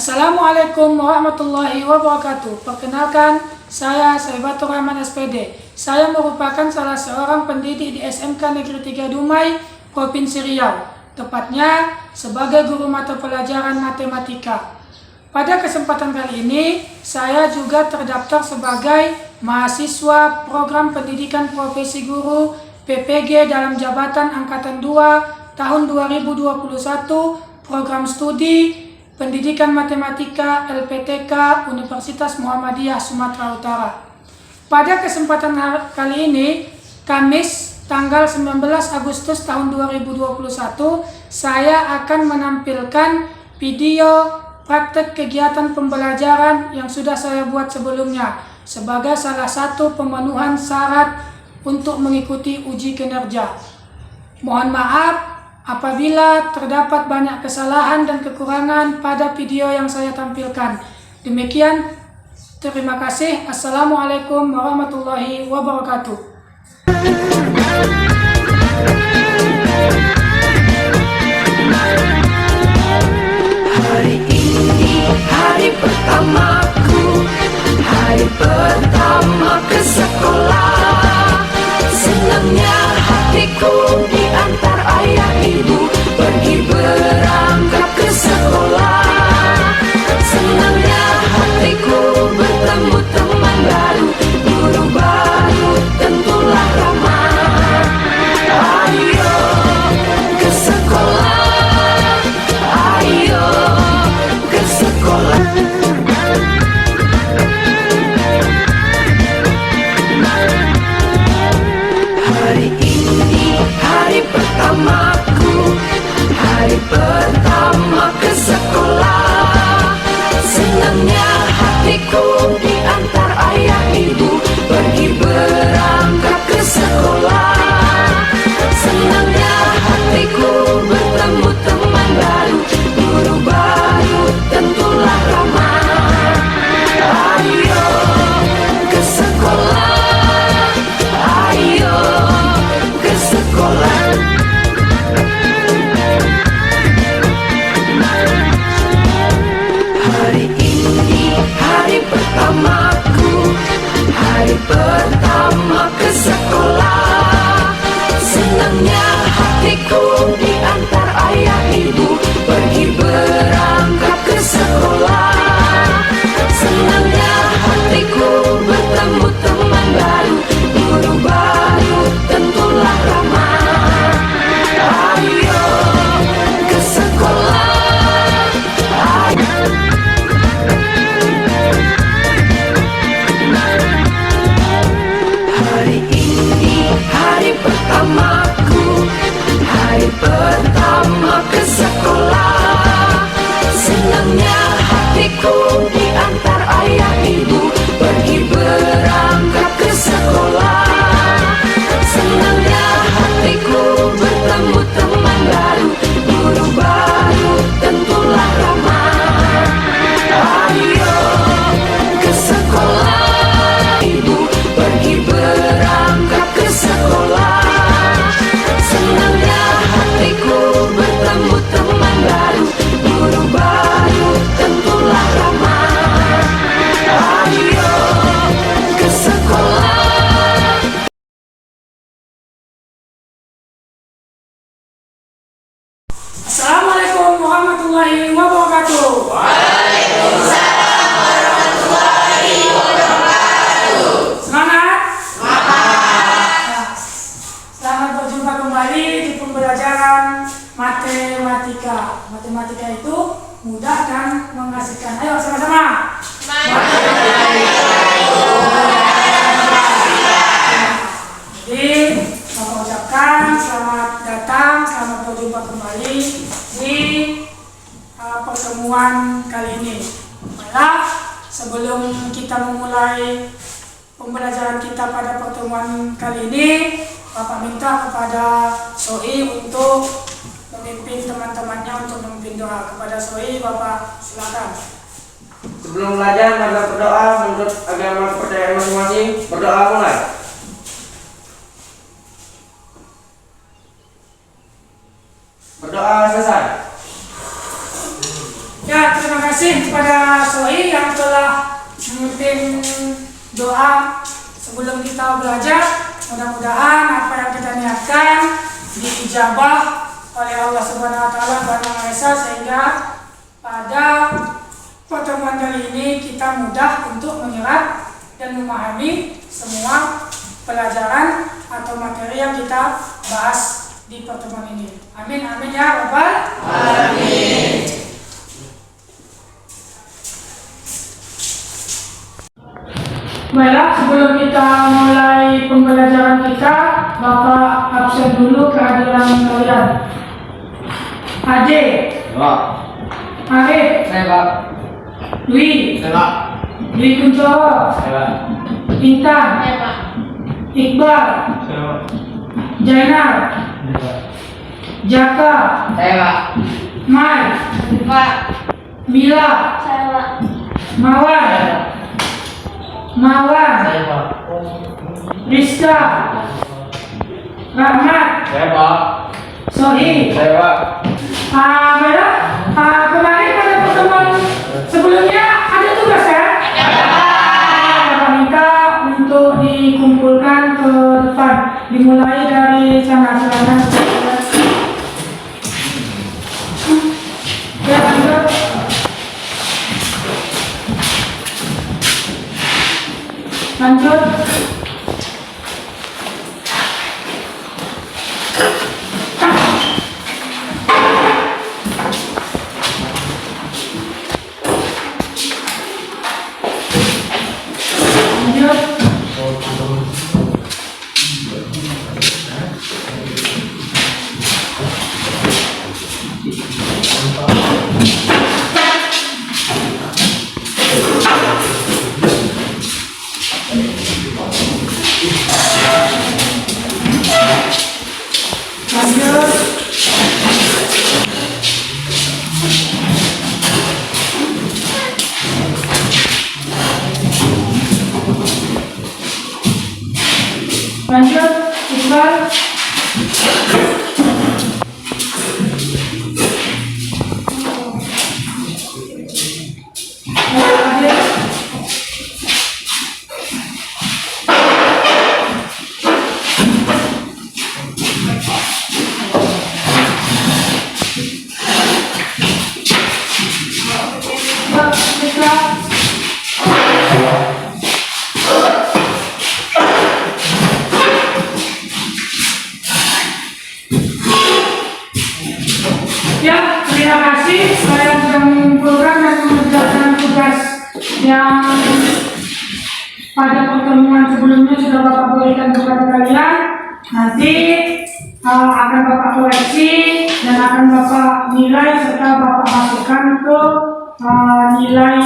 Assalamualaikum warahmatullahi wabarakatuh. Perkenalkan, saya Saibatur Rahman SPD. Saya merupakan salah seorang pendidik di SMK Negeri 3 Dumai, Provinsi Riau. Tepatnya sebagai guru mata pelajaran matematika. Pada kesempatan kali ini, saya juga terdaftar sebagai mahasiswa program pendidikan profesi guru PPG dalam jabatan Angkatan 2 tahun 2021, program studi Pendidikan Matematika LPTK Universitas Muhammadiyah Sumatera Utara. Pada kesempatan kali ini, Kamis tanggal 19 Agustus tahun 2021, saya akan menampilkan video praktek kegiatan pembelajaran yang sudah saya buat sebelumnya sebagai salah satu pemenuhan syarat untuk mengikuti uji kinerja. Mohon maaf apabila terdapat banyak kesalahan dan kekurangan pada video yang saya tampilkan. Demikian, terima kasih. Assalamualaikum warahmatullahi wabarakatuh. Hari ini hari pertamaku, hari pertama ke sekolah. Senangnya hatiku diantar ayah ibu pergi berangkat ke sekolah. Senangnya hatiku bertemu teman baru, guru baru tentulah ramah. Ayo ke sekolah, ayo ke sekolah. Hari ini hari pertamaku, hari pertama ke sekolah. Senangnya hatiku diantar ayah ibu pergi berangkat ke sekolah. Senangnya hatiku bertemu teman baru, guru baru tentulah ramah. Ayo ke sekolah, ayo ke sekolah. Hari ini hari pertamaku, hari pertama ke sekolah. Senangnya hatiku diantar ayah ibu pergi berangkat ke sekolah. Senangnya hatiku bertemu teman baru, guru baru tentulah ramah. Ayo ke sekolah, ayo. Hari ini hari pertamaku, hari pertama ke sekolah. Senangnya hatiku diantar ayah ibu pergi berangkat ke sekolah. Senangnya hatiku bertemu teman baru, guru baru tentulah ramah. Ayo ke sekolah, ibu pergi berangkat ke sekolah. Senangnya hatiku bertemu teman baru, guru baru tentulah ramah. Ayo ke sekolah. Assalamualaikum warahmatullahi wabarakatuh. Waalaikumsalam warahmatullahi wabarakatuh. Semangat? Semangat. Selamat berjumpa kembali di pembelajaran matematika. Matematika itu mudah dan mengasihkan. Ayo sama-sama. Jadi, saya ucapkan selamat datang, selamat berjumpa kembali di pertemuan kali ini. Baiklah, sebelum kita memulai pembelajaran kita pada pertemuan kali ini, Bapak minta kepada Soi untuk memimpin teman-temannya untuk memimpin doa. Kepada Soi, Bapak silakan. Sebelum belajar, mari berdoa menurut agama kepercayaan masing-masing. Berdoa mulai. Berdoa selesai. Ya, terima kasih kepada Soi yang telah memimpin doa sebelum kita belajar. Mudah-mudahan apa yang kita niatkan diijabah oleh Allah Subhanahu wa taala Maha Esa, sehingga pada pertemuan kali ini kita mudah untuk menyerap dan memahami semua pelajaran atau materi yang kita bahas di pertemuan ini. Amin amin ya Rabbal alamin. Baiklah, sebelum kita mulai pembelajaran kita, Bapak absen dulu kehadiran kalian. Ade, Pak. Arif, Saya Pak. Dwi, Saya Pak. Dwi Kuncoro, Saya Pak. Intan, Iqbal, Saya Pak. Jainal, Jaka, Saya Pak. Mai, Mila, Mawar, Saya Pak. Rizka, Rahmat, Saya Pak. Sohi. Saya Pak. Baiklah, kemarin pada pertemuan sebelumnya ada tugas ya? Bapak minta untuk dikumpulkan ke depan, dimulai dari sana silakan. Ya, lanjut. Lanjut. Lanjut, Iqbal. Ya, terima kasih saya sudah mengumpulkan dan mengerjakan tugas yang pada pertemuan sebelumnya sudah Bapak berikan kepada kalian. Nanti akan Bapak koreksi dan akan Bapak nilai serta Bapak masukkan ke nilai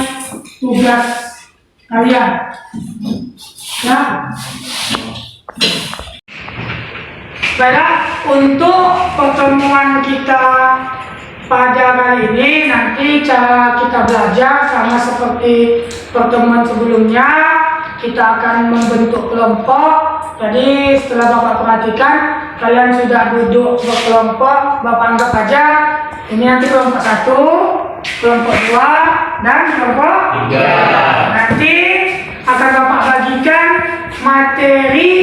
tugas kalian. Ya. Baiklah, untuk pertemuan kita pada kali ini nanti cara kita belajar sama seperti pertemuan sebelumnya, kita akan membentuk kelompok. Jadi setelah Bapak perhatikan kalian sudah duduk berkelompok, Bapak anggap aja ini nanti kelompok 1, kelompok 2 dan kelompok 3. Nanti akan Bapak bagikan materi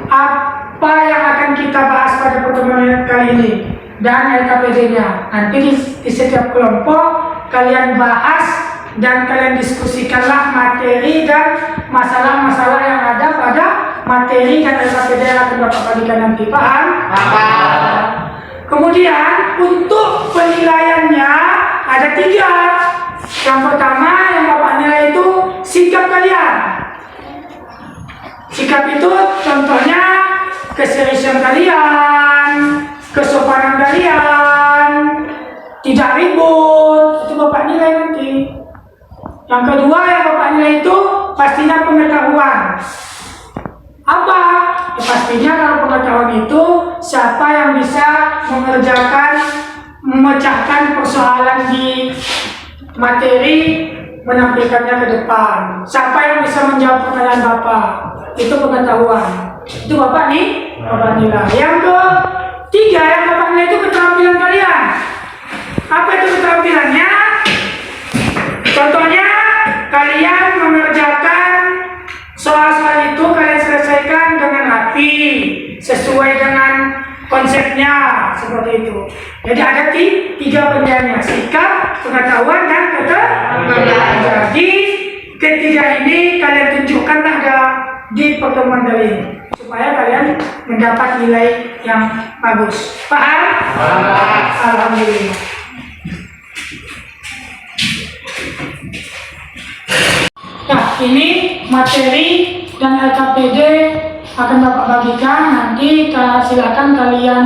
apa yang akan kita bahas pada pertemuan kali ini dan LKPD-nya. Nanti di setiap kelompok kalian bahas dan kalian diskusikanlah materi dan masalah-masalah yang ada pada materi dan LKPD yang akan Bapak bagikan nanti. Paham? Paham. Kemudian untuk penilaiannya ada 3. Yang pertama yang Bapak nilai itu sikap kalian. Sikap itu contohnya keseriusan kalian, kesopanan kalian, tidak ribut, itu Bapak nilai nanti. Yang kedua yang Bapak nilai itu pastinya pengetahuan. Apa? Ya, pastinya kalau pengetahuan itu siapa yang bisa mengerjakan, memecahkan persoalan di materi, menampilkannya ke depan. Siapa yang bisa menjawab pertanyaan Bapak? Itu pengetahuan. Itu Bapak nih, Bapak nilai. Yang ketiga yang Bapak nilai itu keterampilan kalian. Apa itu keterampilannya? sesuai dengan konsepnya seperti itu. Jadi ada tiga penilaiannya: sikap, pengetahuan, dan keterampilan. Jadi ketiga ini kalian tunjukkanlah di pertemuan kali ini supaya kalian mendapat nilai yang bagus. Paham? Alhamdulillah. Nah, ini materi dan LKPD akan Bapak bagikan. Nanti silakan kalian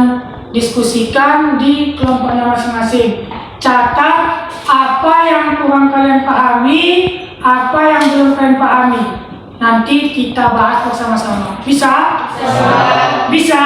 diskusikan di kelompoknya masing-masing. Catat apa yang kurang kalian pahami, apa yang belum kalian pahami. Nanti kita bahas bersama-sama. Bisa? Bisa?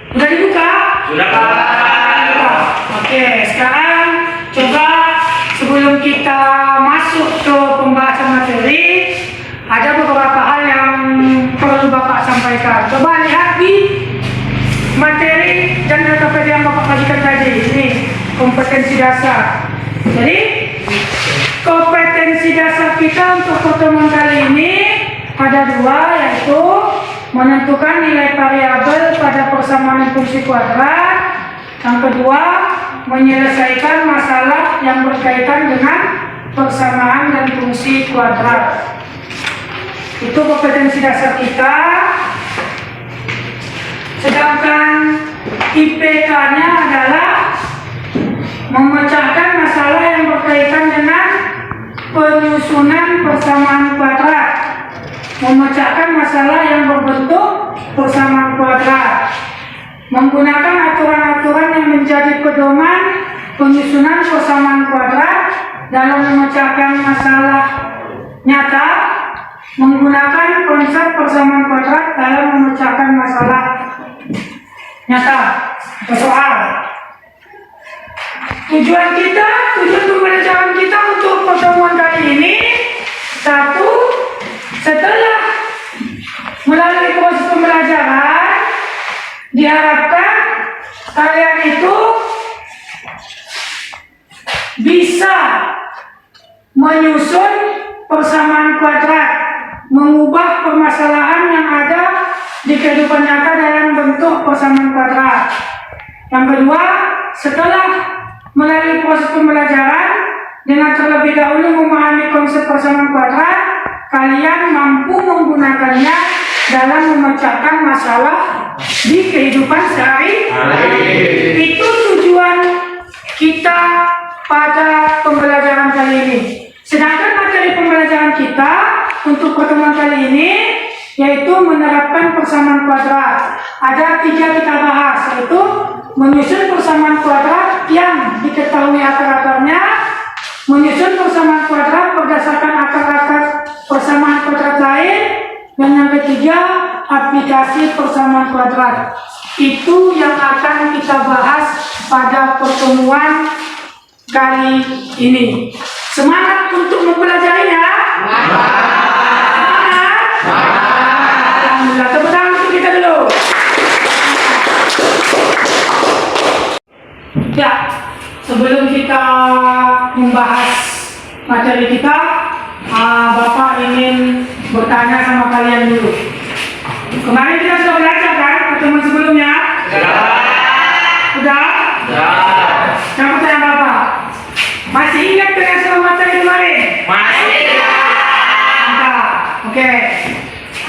Sudah dibuka? Sudah, Pak. Oke, sekarang coba sebelum kita masuk ke pembahasan materi, ada beberapa hal yang perlu Bapak sampaikan. Coba lihat di materi dan LKPD yang Bapak bagikan tadi. Ini kompetensi dasar. Jadi kompetensi dasar kita untuk pertemuan kali ini ada dua, yaitu menentukan nilai variabel pada persamaan fungsi kuadrat. Yang kedua, menyelesaikan masalah yang berkaitan dengan persamaan dan fungsi kuadrat. Itu kompetensi dasar kita. Sedangkan IPK-nya adalah memecahkan masalah yang berkaitan dengan penyusunan persamaan kuadrat, memecahkan masalah yang berbentuk persamaan kuadrat, menggunakan aturan-aturan yang menjadi pedoman penyusunan persamaan kuadrat dalam memecahkan masalah nyata, menggunakan konsep persamaan kuadrat dalam memecahkan masalah nyata atau soal. Tujuan pembelajaran kita untuk pertemuan kali ini, satu, setelah melalui proses pembelajaran, diharapkan kalian itu bisa menyusun persamaan kuadrat, mengubah permasalahan yang ada di kehidupan nyata dalam bentuk persamaan kuadrat. Yang kedua, setelah melalui proses pembelajaran dengan terlebih dahulu memahami konsep persamaan kuadrat, kalian mampu menggunakannya dalam memecahkan masalah di kehidupan sehari-hari. Itu tujuan kita pada pembelajaran kali ini. Sedangkan materi pembelajaran kita untuk pertemuan kali ini yaitu menerapkan persamaan kuadrat. Ada 3 kita bahas, yaitu menyusun persamaan kuadrat yang diketahui akar-akarnya, menyusun persamaan kuadrat berdasarkan akar-akar persamaan kuadrat lain, dan yang ketiga, aplikasi persamaan kuadrat. Itu yang akan kita bahas pada pertemuan kali ini. Semangat untuk mempelajarinya. Alhamdulillah, tepuk tangan untuk kita dulu. Ya, sebelum kita membahas materi kita, Bapak ingin bertanya sama kalian dulu. Kemarin kita sudah belajar kan pertemuan sebelumnya? Sudah? Yang pertanyaan Bapak, masih ingat dengan semua materi kemarin? Masih. Mantap. Oke.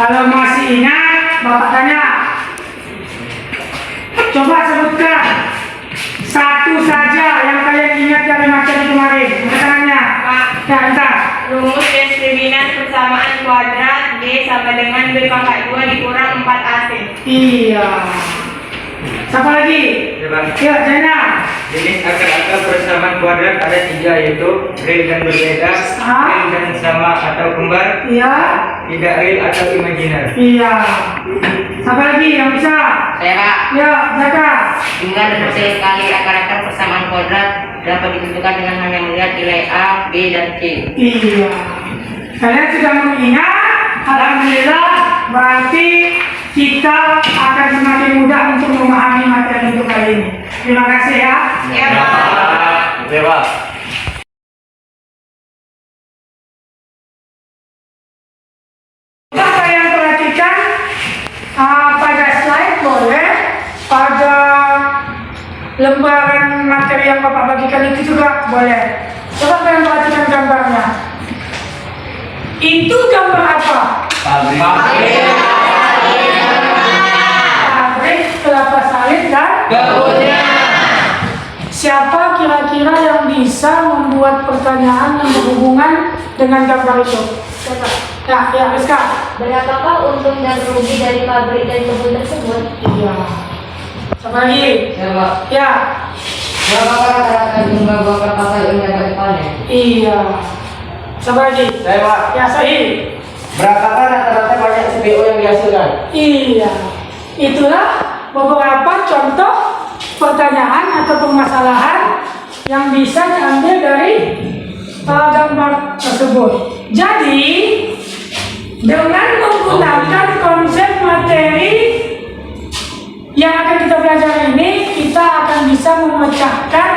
Kalau masih ingat, Bapak tanya. Coba sebutkan satu saja yang kalian ingat dari materi kemarin. Tangannya. Ya, entar. Rumus diskriminan persamaan kuadrat B sama dengan B pangkat 2 dikurang 4AC. Iya. Siapa lagi? Ya, Bang. Ya, Zainal. Jenis akar-akar persamaan kuadrat ada 3, yaitu real dan berbeda, real dan sama atau kembar, Iya. tidak real atau imajiner. Iya. Siapa lagi yang bisa? Saya Pak, Ya, Jaka. jumlah dan persis kali akar-akar persamaan kuadrat dapat ditentukan dengan hanya melihat nilai A, B, dan C. Iya. Kalian sudah mengingat? Alhamdulillah. Berarti kita akan semakin mudah untuk memahami materi untuk kali ini. Terima kasih ya. Ya Pak. Ya, Pak. Coba kalian perhatikan pada slide boleh, pada lembaran materi yang Bapak bagikan itu juga boleh. Coba kalian perhatikan gambarnya. Itu gambar apa? Pabrik kelapa sawit dan Kebunnya. siapa kira-kira yang bisa membuat pertanyaan yang berhubungan dengan gambar itu? Coba. Ya, Rizka. Berapakah untung dan rugi dari pabrik dan kebun tersebut? Iya. Siapa lagi? Ya Pak. Ya. Berapakah rata-rata jumlah buah kelapa sawit yang dapat dipanen? Iya. Siapa lagi? Saya Pak. Ya, Sahih. Berapakah rata-rata banyak CPO yang dihasilkan? Iya. Itulah beberapa contoh pertanyaan atau permasalahan yang bisa diambil dari gambar tersebut. Jadi, dengan menggunakan konsep materi yang akan kita pelajari ini, kita akan bisa memecahkan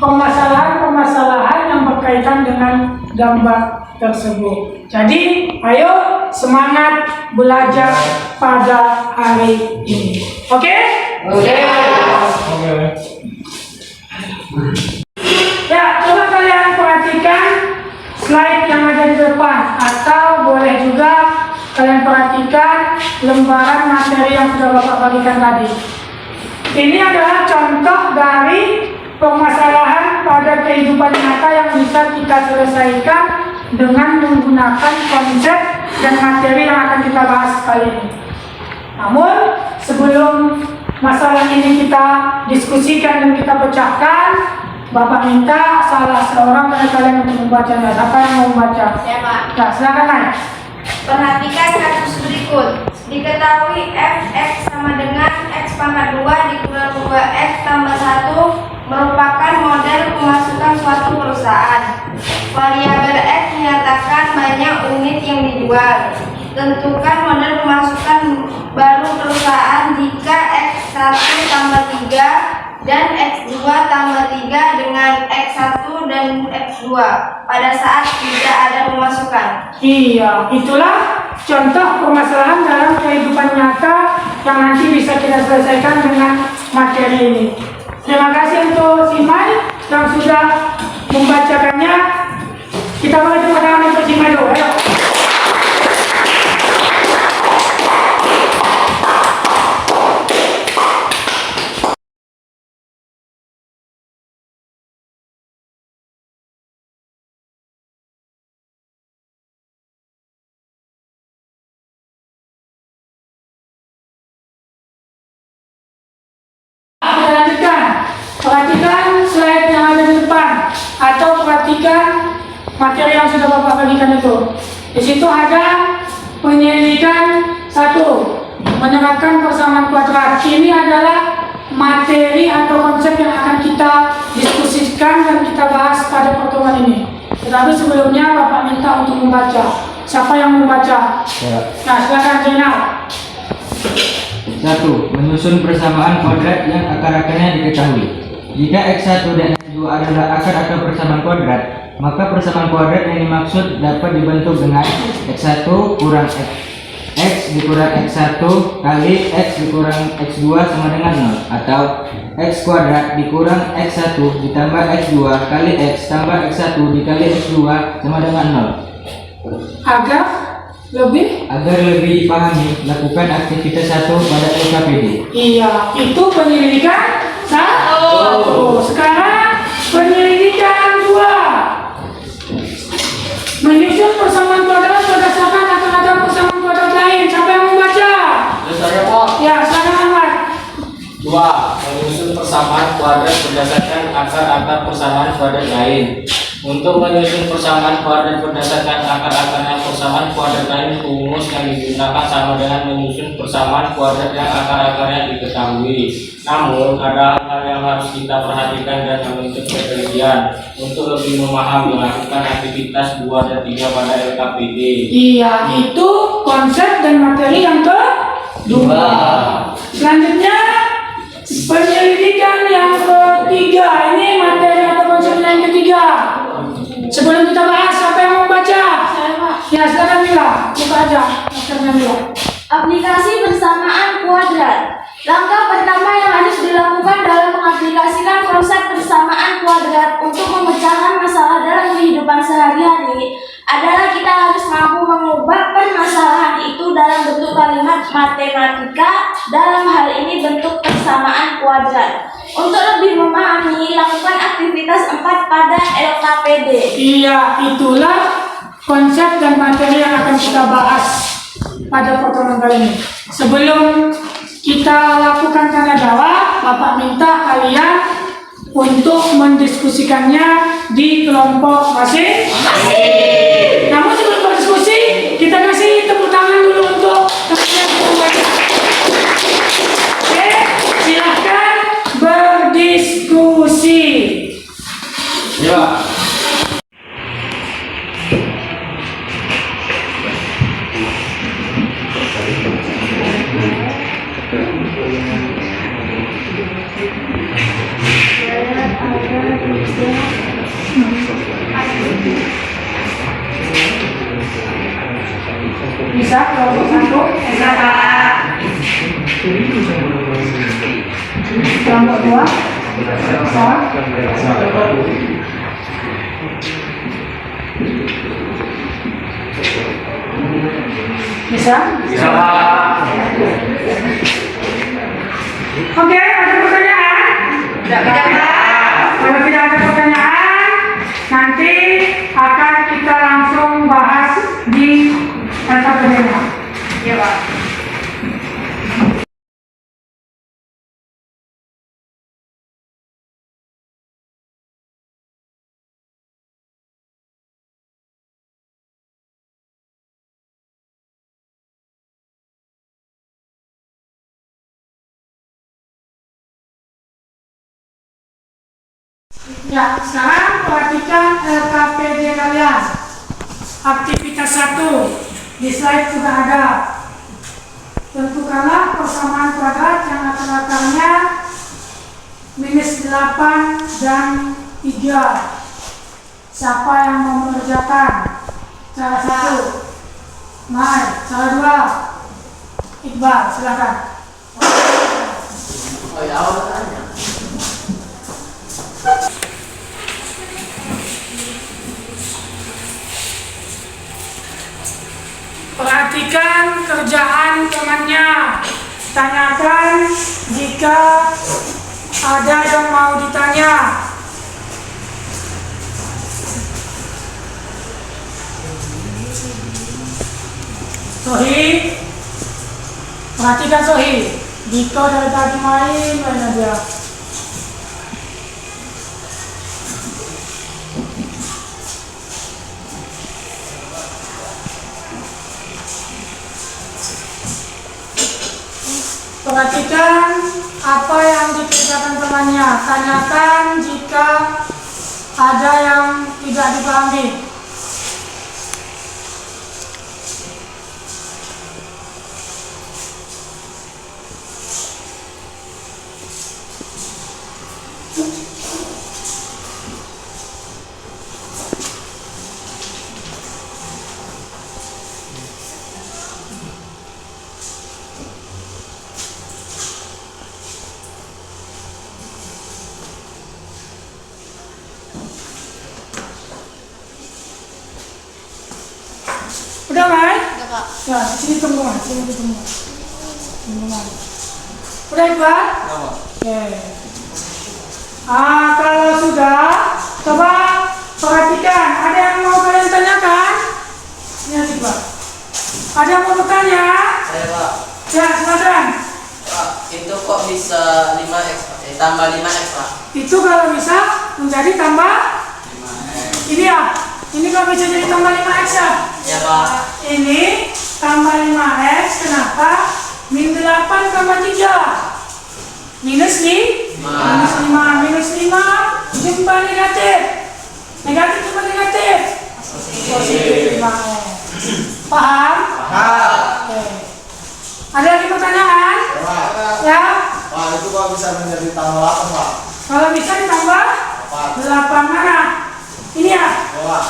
permasalahan-permasalahan yang berkaitan dengan gambar tersebut. Jadi, ayo semangat belajar pada hari ini. Oke? Oke. Ya, coba kalian perhatikan slide yang ada di depan, atau boleh juga kalian perhatikan lembaran materi yang sudah Bapak bagikan tadi. Ini adalah contoh dari permasalahan pada kehidupan nyata yang bisa kita selesaikan dengan menggunakan konsep dan materi yang akan kita bahas kali ini. Namun, sebelum masalah ini kita diskusikan dan kita pecahkan, Bapak minta salah seorang dari kalian untuk membacanya. Siapa yang mau membaca? Ya Pak. Nah, silakan Nay. Perhatikan kasus berikut. Diketahui fx sama dengan x pangkat 2 dikurang 2x tambah 1 merupakan model pemasukan suatu perusahaan. Variabel x menyatakan banyak unit yang dijual. Tentukan model pemasukan baru perusahaan jika x1 tambah 3 dan x2 tambah 3 dengan x1 dan x2 pada saat tidak ada pemasukan. Iya, itulah contoh permasalahan dalam kehidupan nyata yang nanti bisa kita selesaikan dengan materi ini. Terima kasih untuk Simai yang sudah membacakannya. Kita beri tepuk tangan untuk Simai dulu. Ayo. Kita lanjutkan. Perhatikan slide yang ada di depan, atau perhatikan materi yang sudah Bapak bagikan itu. Di situ ada penyelidikan 1, menerapkan persamaan kuadrat. Ini adalah materi atau konsep yang akan kita diskusikan dan kita bahas pada pertemuan ini. Tetapi sebelumnya Bapak minta untuk membaca. Siapa yang membaca? Nah, silakan Zainal. 1. Menyusun persamaan kuadrat yang akar-akarnya diketahui. Jika x1 dan x2 adalah akar-akar persamaan kuadrat, maka persamaan kuadrat yang dimaksud dapat dibentuk dengan x1 kurang x dikurang x1 kali x dikurang x2 sama dengan 0, atau x kuadrat dikurang x1 ditambah x2 kali x tambah x1 dikali x2 sama dengan 0. Agar lebih dipahami, lakukan aktivitas 1 pada LKPD. Iya, itu penyelidikan 1. Sekarang penyelidikan 2. Menyusun persamaan kuadrat berdasarkan akar-akar persamaan kuadrat lain. Siapa yang membaca? Saya Pak. Ya, silakan Ahmad. akar persamaan kuadrat lain. Untuk menyusun persamaan kuadrat berdasarkan akar-akarnya persamaan kuadrat lain, rumus yang digunakan sama dengan menyusun persamaan kuadrat yang akar-akarnya diketahui. Namun, ada hal yang harus kita perhatikan dan menuntut ketelitian untuk lebih memahami melakukan aktivitas 2 dan 3 pada LKPD. Iya, itu konsep dan materi yang kedua. Selanjutnya, penyelidikan yang ketiga. Ini materi atau konsep yang ketiga. Sebelum kita bahas, siapa yang mau baca? Saya, Pak. Ya, silakan Mila. Buka aja. Maskernya Mila. Aplikasi persamaan kuadrat. Langkah pertama yang harus dilakukan dalam mengaplikasikan konsep persamaan kuadrat untuk memecahkan masalah dalam kehidupan sehari-hari adalah kita harus mampu mengubah permasalahan itu dalam bentuk kalimat matematika, dalam hal ini bentuk persamaan kuadrat. Untuk lebih memahami, lakukan aktivitas 4 pada LKPD. Iya, itulah konsep dan materi yang akan kita bahas pada pertemuan kali ini. Sebelum kita lakukan tanya jawab, Bapak minta kalian untuk mendiskusikannya di kelompok masing-masing. Namun sebelum berdiskusi, kita kasih tepuk tangan dulu untuk teman-teman yang membaca. Oke, silahkan berdiskusi. Ya. Bisa kelompok 1? Bisa, Pak. Kelompok 2? Bisa? Bisa? Bisa, Pak. Oke, ada pertanyaan? Tidak, Pak. Kalau tidak ada pertanyaan, nanti akan kita langsung bahas di LKPD. Iya, Pak. Ya, sekarang perhatikan LKPD kalian. Aktivitas 1 di slide sudah ada. Tentukanlah persamaan kuadrat yang akar-akarnya -8 dan 3. Siapa yang mau mengerjakan? Cara 1, Mai. Cara 2, Iqbal. Silakan. Perhatikan kerjaan temannya. Tanyakan jika ada yang mau ditanya. Sohi, perhatikan Sohi. Dito dari tadi main aja. Perhatikan apa yang dikerjakan temannya. Tanyakan jika ada yang tidak dipahami. Udah, Mai? Udah, Pak. Ya, sini tunggu, Mai. Sini tunggu. Tunggu, Mai. Udah, Iqbal? Oke. Kalau sudah, coba perhatikan. Ada yang mau kalian tanyakan? Lihat, Iqbal. Ada yang mau bertanya? Saya, Pak. Ya, silakan. Pak, itu kok bisa 5x, Pak? Tambah 5x Pak. Itu kalau bisa menjadi tambah 5x. ini ya. Ini kalau bisa jadi tambah 5x ya. Ya Pak. Ini tambah 5x. Kenapa? Min 8 tambah 3. Minus 5. Minus 5 jumpa negatif. Negatif jumpa negatif. Positif 5x. Paham? Oke. Ada lagi pertanyaan? Ya. Pak, itu kok bisa menjadi tambah 8 Pak? Kalau bisa ditambah 8 mana? Ini ya? Pak.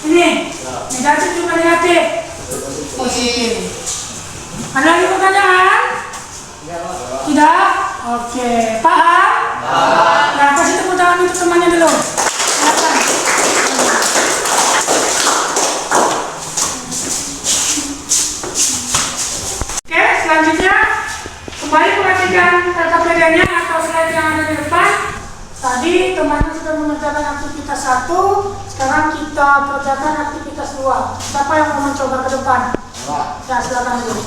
Ini? Negatif juga negatif? Positif. Ada lagi pertanyaan? Tidak? Oke. Paham? Nah, kasih tepuk tangan untuk temannya dulu. Silakan. Oke, selanjutnya kembali perhatikan KPD-nya atau slide yang ada di depan. Tadi temannya sudah mengerjakan aktivitas 1, sekarang kita kerjakan aktivitas 2. Siapa yang mau mencoba ke depan? Ya, silakan dulu.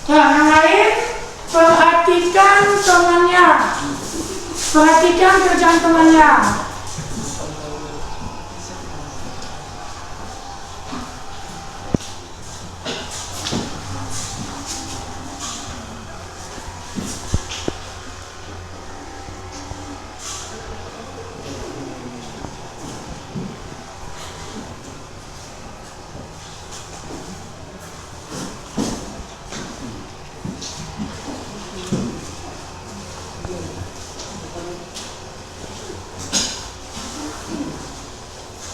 Ya, yang lain perhatikan temannya. Perhatikan kerjaan temannya.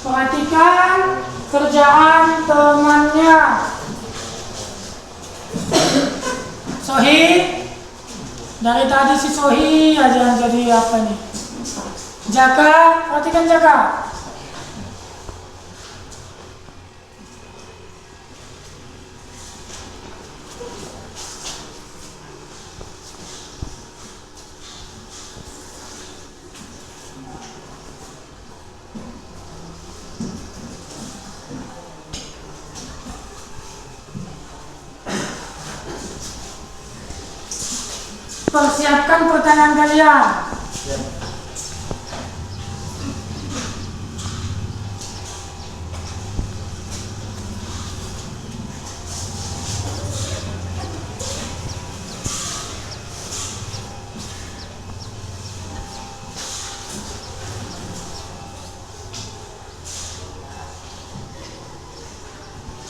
Perhatikan kerjaan temannya. Sohi, dari tadi si Sohi aja yang jadi apa nih? Jaka, perhatikan Jaka. Persiapkan pertanyaan kalian.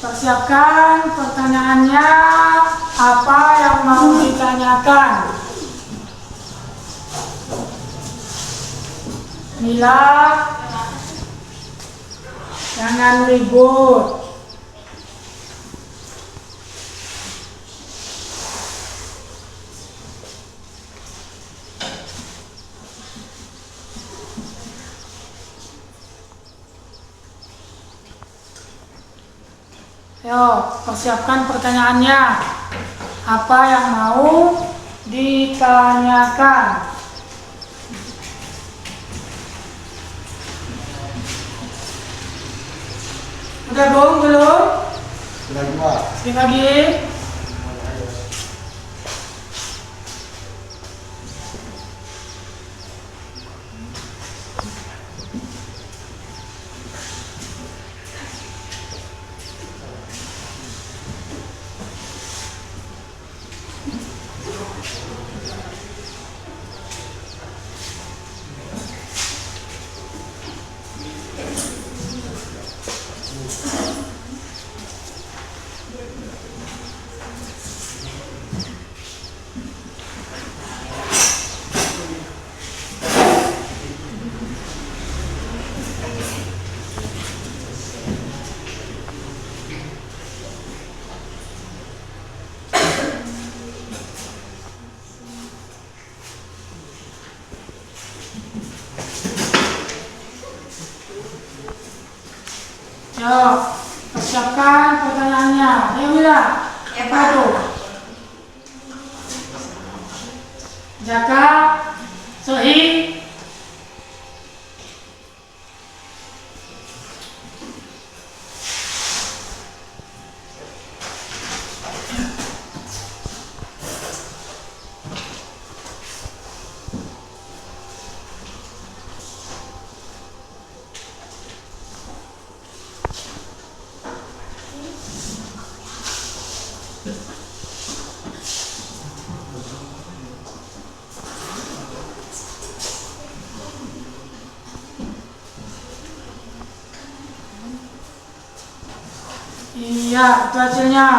Persiapkan pertanyaannya, apa yang mau ditanyakan. Mila, jangan ribut. Ayo, persiapkan pertanyaannya. Apa yang mau ditanyakan? Udah gong belum? Sudah Pak. Sedikit lagi. Yo, persiapkan pertanyaannya. Ayo Mila. Ya, Apa Pak. itu? Jaka, Sohi. Iya, itu hasilnya.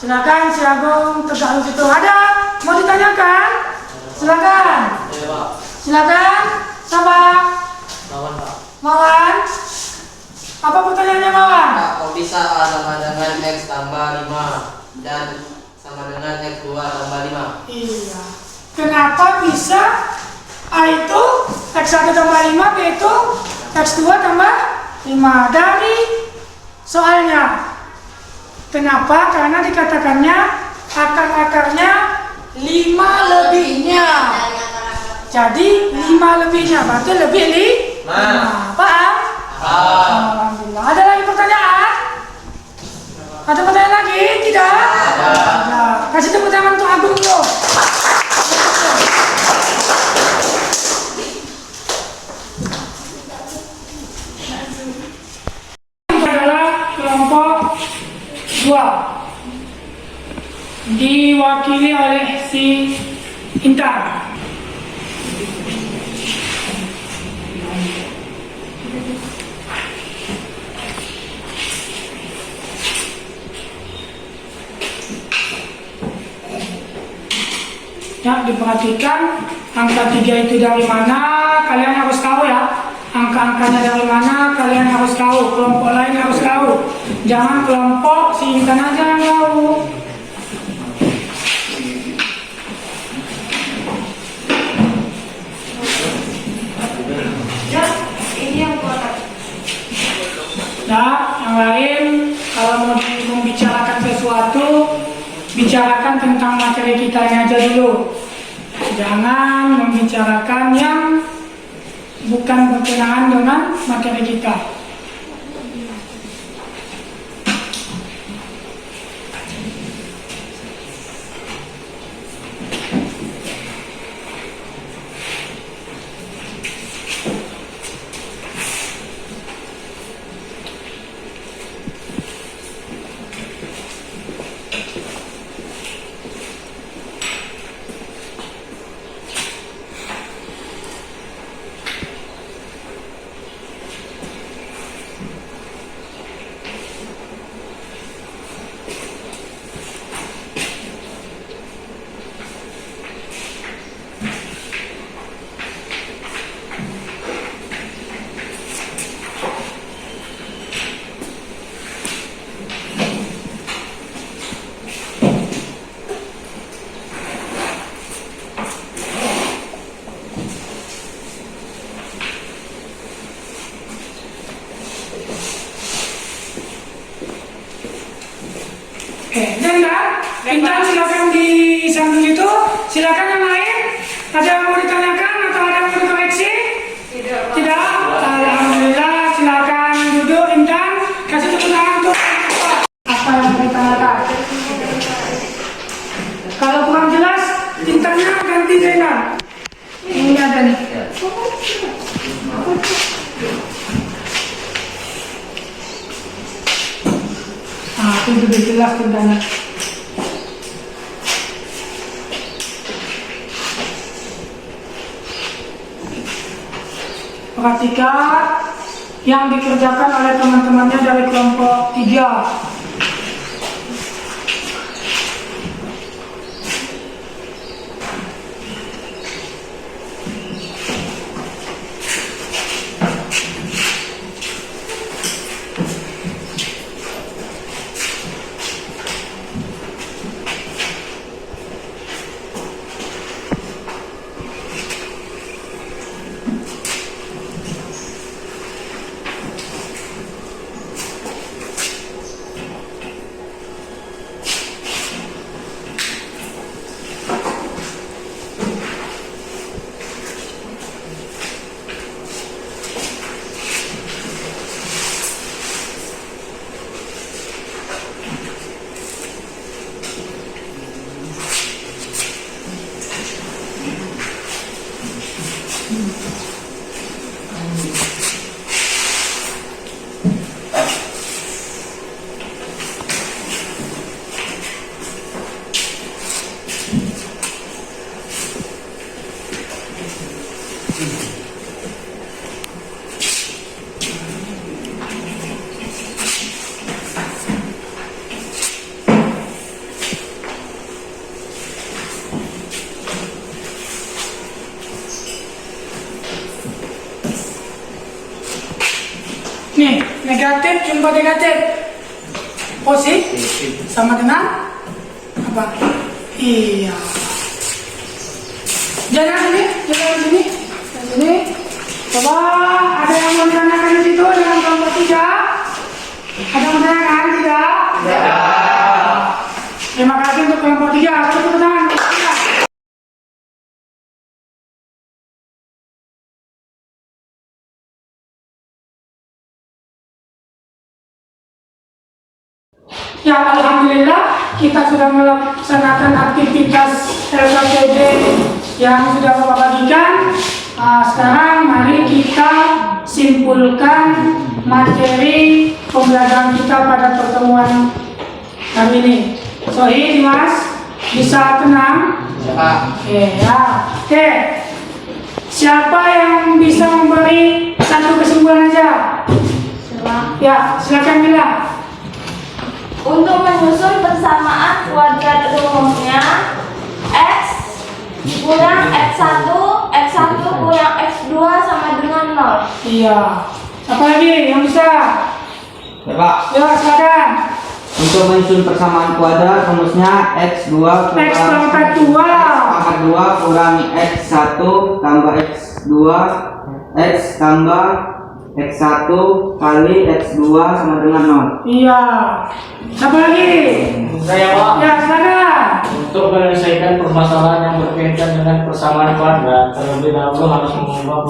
Silakan si Agung tegak situ. Ada mau ditanyakan? Silakan. Silakan. Siapa? Lawan Pak. Mawan. Apa pertanyaannya Mawan? Pak, kok bisa A sama dengan X tambah 5 dan sama dengan X2 tambah 5? Iya. Kenapa bisa A itu X1 tambah 5, B itu X2 tambah 5? Dari soalnya. Kenapa? Karena dikatakannya akar-akarnya 5 lebihnya. Jadi 5 lebihnya, berarti lebih 5. Paham? Alhamdulillah. Ada lagi pertanyaan? Ada pertanyaan lagi? Tidak? Ada. Kasih tepuk tangan untuk Agung dulu. Adalah kelompok 2 diwakili oleh si Intan. Ya, diperhatikan angka 3 itu dari mana, kalian harus tahu ya. Angka-angkanya dari mana, kalian harus tahu. Kelompok lain harus tahu. Jangan kelompok si Intan aja yang tahu. Ya, ini yang buat. Nah, yang lain kalau mau membicarakan sesuatu, bicarakan tentang materi kitanya aja dulu. Jangan membicarakan yang bukan berkenaan dengan materi kita. Oke, Intan silakan di samping itu. Silakan yang lain. Ada yang mau ditanyakan atau ada yang mau dikoreksi? Tidak. Alhamdulillah, silakan duduk Intan. Kasih tepuk tangan untuk apa yang mau ditanyakan. Kalau kurang jelas, Intannya ganti Zainal. Ini ada nih. Itu sudah jelas tentangnya. Perhatikan yang dikerjakan oleh teman-temannya dari kelompok 3. Nih, negatif jumpa negatif. Positif sama dengan apa? Iya. Jangan sini, jangan sini. Jangan sini. Coba ada yang mau ditanyakan di situ dengan kelompok 3? Ada yang mau ditanyakan tidak? Ya. Terima kasih untuk kelompok 3. Tepuk tangan. Ya, alhamdulillah kita sudah melaksanakan aktivitas LKPD yang sudah Bapak bagikan. Sekarang mari kita simpulkan materi pembelajaran kita pada pertemuan kali ini. Sohi, Mas, bisa tenang? Oke, ya. Oke. Siapa yang bisa memberi satu kesimpulan aja? Ya, silakan bilang. Untuk menyusun persamaan kuadrat rumusnya, X kurang X1, X1 kurang X2 sama dengan 0. Iya. Apa lagi yang bisa? Ya Pak. Ya, silakan. Untuk menyusun persamaan kuadrat rumusnya X2 X pangkat 2. pangkat 2 kurangi X1 tambah X2 X tambah X1 kali X2 sama dengan 0. Iya. Apa lagi? Saya Pak, Ya, silakan. untuk menyelesaikan permasalahan yang berkaitan dengan persamaan kuadrat, terlebih dahulu harus mengubah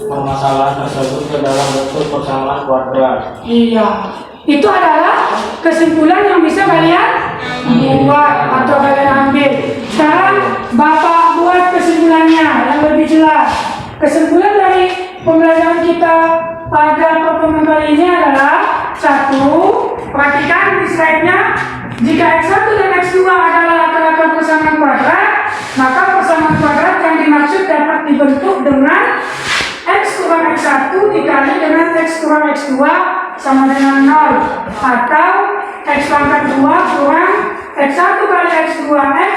permasalahan tersebut ke dalam bentuk persamaan kuadrat. Iya. Itu adalah kesimpulan yang bisa kalian buat atau kalian ambil. Sekarang Bapak buat kesimpulannya yang lebih jelas. Kesimpulan dari pembelajaran kita pada pertemuan kali ini adalah: 1. Perhatikan di slide-nya. Jika X1 dan X2 adalah akar-akar persamaan kuadrat, maka persamaan kuadrat yang dimaksud dapat dibentuk dengan X kurang X1 dikali dengan X kurang X2 sama dengan 0, atau X pangkat 2 kurang X1 kali X2X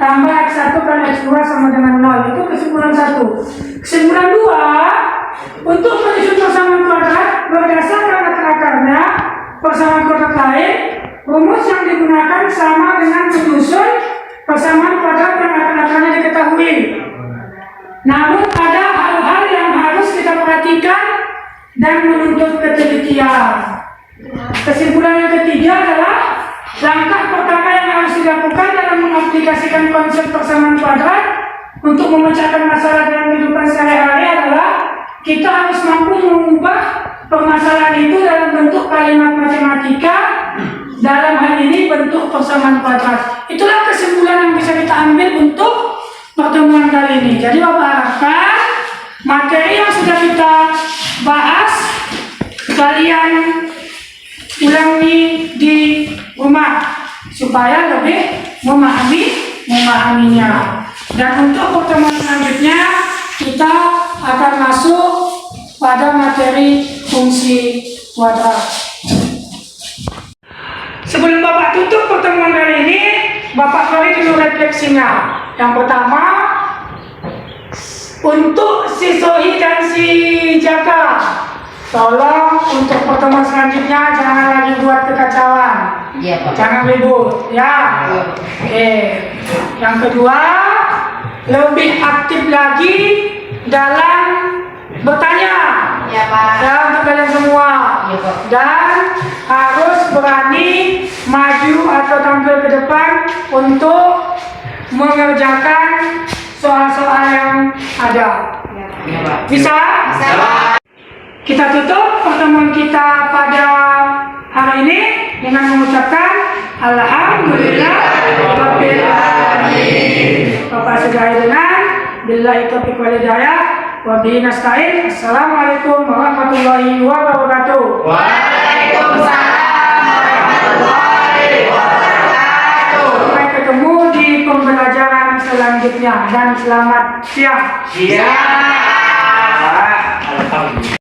tambah X1 kali X2 sama dengan 0. Itu kesimpulan 1. Kesimpulan 2, untuk menyusun persamaan kuadrat berdasarkan akar-akarnya persamaan kuadrat lain, rumus yang digunakan sama dengan menyusun persamaan kuadrat yang akar-akarnya diketahui. Namun ada hal-hal yang harus kita perhatikan dan menuntut ketelitian. Kesimpulan yang ketiga adalah langkah pertama yang harus dilakukan dalam mengaplikasikan konsep persamaan kuadrat untuk memecahkan masalah dalam kehidupan sehari-hari adalah kita harus mampu mengubah permasalahan itu dalam bentuk kalimat matematika, dalam hal ini bentuk persamaan kuadrat. Itulah kesimpulan yang bisa kita ambil untuk pertemuan kali ini. Jadi Bapak harapkan materi yang sudah kita bahas kalian ulangi di rumah supaya lebih memahaminya. Dan untuk pertemuan selanjutnya kita akan masuk pada materi fungsi kuadrat. Sebelum Bapak tutup pertemuan kali ini, Bapak beri dulu refleksinya. Yang pertama, untuk si Sohi dan si Jaka, tolong untuk pertemuan selanjutnya jangan lagi buat kekacauan. Iya Pak. Jangan ribut, ya. Oke. Yang kedua, lebih aktif lagi dalam bertanya. Ya Pak. Ya, untuk kalian semua. Iya Pak. Dan harus berani maju atau tampil ke depan untuk mengerjakan soal-soal yang ada. Iya Pak. Bisa? Bisa Pak. Kita tutup pertemuan kita pada hari ini dengan mengucapkan Alhamdulillah Rabbil Alamin. Bapak sudahi dengan billahi taufiq wal hidayah wa bihi nasta'in. Assalamualaikum warahmatullahi wabarakatuh. Waalaikumsalam warahmatullahi wabarakatuh. Sampai ketemu di pembelajaran selanjutnya dan selamat siang. Siap. Alhamdulillah.